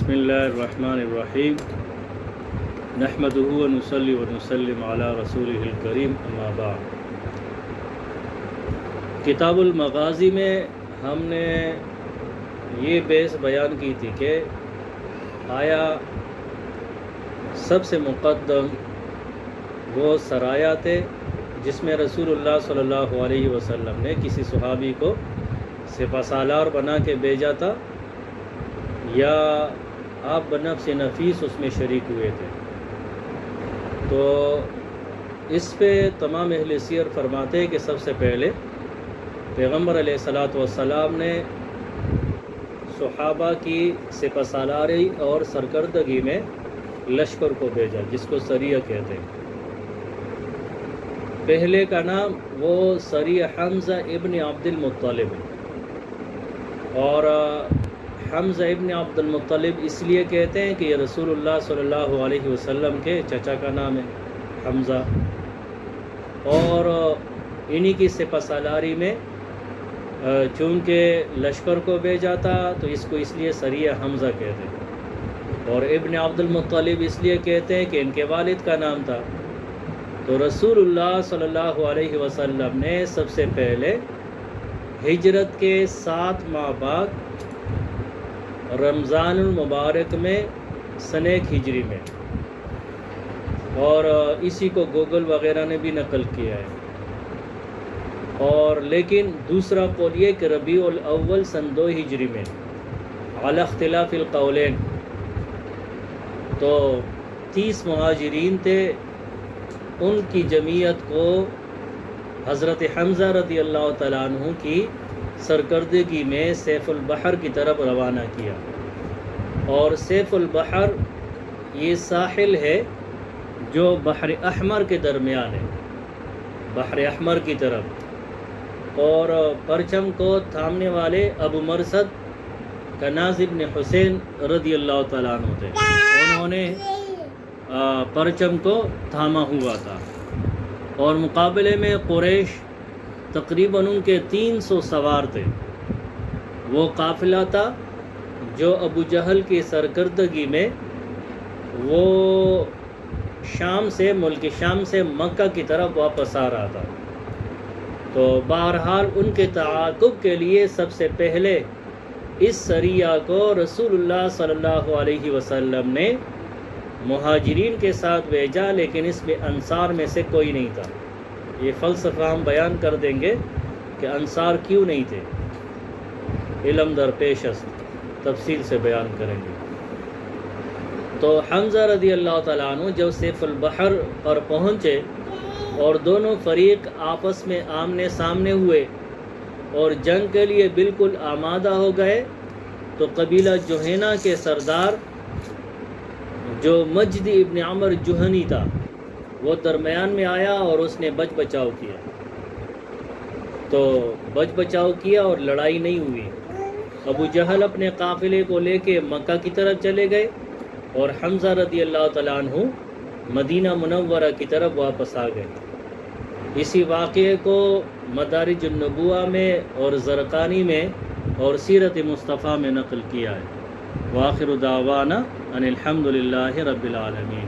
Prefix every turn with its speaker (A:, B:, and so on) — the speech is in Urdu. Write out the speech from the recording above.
A: بسم اللہ الرحمن الرحیم نحمدہ و نصلی و نسلم علی رسولہ الکریم اما بعد۔ کتاب المغازی میں ہم نے یہ بحث بیان کی تھی کہ آیا سب سے مقدم وہ سرایا تھے جس میں رسول اللہ صلی اللہ علیہ وسلم نے کسی صحابی کو سپہ سالار بنا کے بھیجا تھا، یا آپ بنفس نفیس اس میں شریک ہوئے تھے؟ تو اس پہ تمام اہل سیر فرماتے ہیں کہ سب سے پہلے پیغمبر علیہ الصلاۃ والسلام نے صحابہ کی سپہ سالاری اور سرکردگی میں لشکر کو بھیجا، جس کو سریہ کہتے ہیں۔ پہلے کا نام وہ سریہ حمزہ ابن عبد المطلب ہے، اور حمزہ ابن عبد المطلب اس لیے کہتے ہیں کہ یہ رسول اللہ صلی اللہ علیہ وسلم کے چچا کا نام ہے حمزہ، اور انہی کی سپہ سالاری میں چونکہ لشکر کو بھیجا تھا تو اس کو اس لیے سریہ حمزہ کہتے ہیں، اور ابن عبد المطلب اس لیے کہتے ہیں کہ ان کے والد کا نام تھا۔ تو رسول اللہ صلی اللہ علیہ وسلم نے سب سے پہلے ہجرت کے 7 ماہ بعد رمضان المبارک میں سنہ ہجری میں، اور اسی کو گوگل وغیرہ نے بھی نقل کیا ہے، اور لیکن دوسرا قول یہ کہ ربیع الاول سن 2 ہجری میں علی اختلاف القولین۔ تو 30 مہاجرین تھے، ان کی جمعیت کو حضرت حمزہ رضی اللہ تعالیٰ عنہ کی سرکردگی میں سیف البحر کی طرف روانہ کیا، اور سیف البحر یہ ساحل ہے جو بحر احمر کے درمیان ہے، بحر احمر کی طرف، اور پرچم کو تھامنے والے ابو مرثد کناز ابن حسین رضی اللہ تعالیٰ عنہ تھے، انہوں نے پرچم کو تھاما ہوا تھا، اور مقابلے میں قریش تقریباً ان کے 300 سوار تھے۔ وہ قافلہ تھا جو ابو جہل کی سرکردگی میں وہ ملک شام سے مکہ کی طرف واپس آ رہا تھا۔ تو بہرحال ان کے تعاقب کے لیے سب سے پہلے اس سریہ کو رسول اللہ صلی اللہ علیہ وسلم نے مہاجرین کے ساتھ بھیجا، لیکن اس میں انصار میں سے کوئی نہیں تھا۔ یہ فلسفہ ہم بیان کر دیں گے کہ انصار کیوں نہیں تھے، علم در پیش است، تفصیل سے بیان کریں گے۔ تو حمزہ رضی اللہ تعالیٰ عنہ جب سیف البحر پر پہنچے اور دونوں فریق آپس میں آمنے سامنے ہوئے اور جنگ کے لیے بالکل آمادہ ہو گئے، تو قبیلہ جوہینہ کے سردار جو مجد ابن عمر جوہنی تھا وہ درمیان میں آیا، اور اس نے بچ بچاؤ کیا۔ تو بچ بچاؤ کیا اور لڑائی نہیں ہوئی۔ ابو جہل اپنے قافلے کو لے کے مکہ کی طرف چلے گئے، اور حمزہ رضی اللہ تعالیٰ عنہ مدینہ منورہ کی طرف واپس آ گئے۔ اسی واقعے کو مدارج النبوہ میں اور زرقانی میں اور سیرت مصطفیٰ میں نقل کیا ہے۔ وآخر دعوانا ان الحمد للہ رب العالمین۔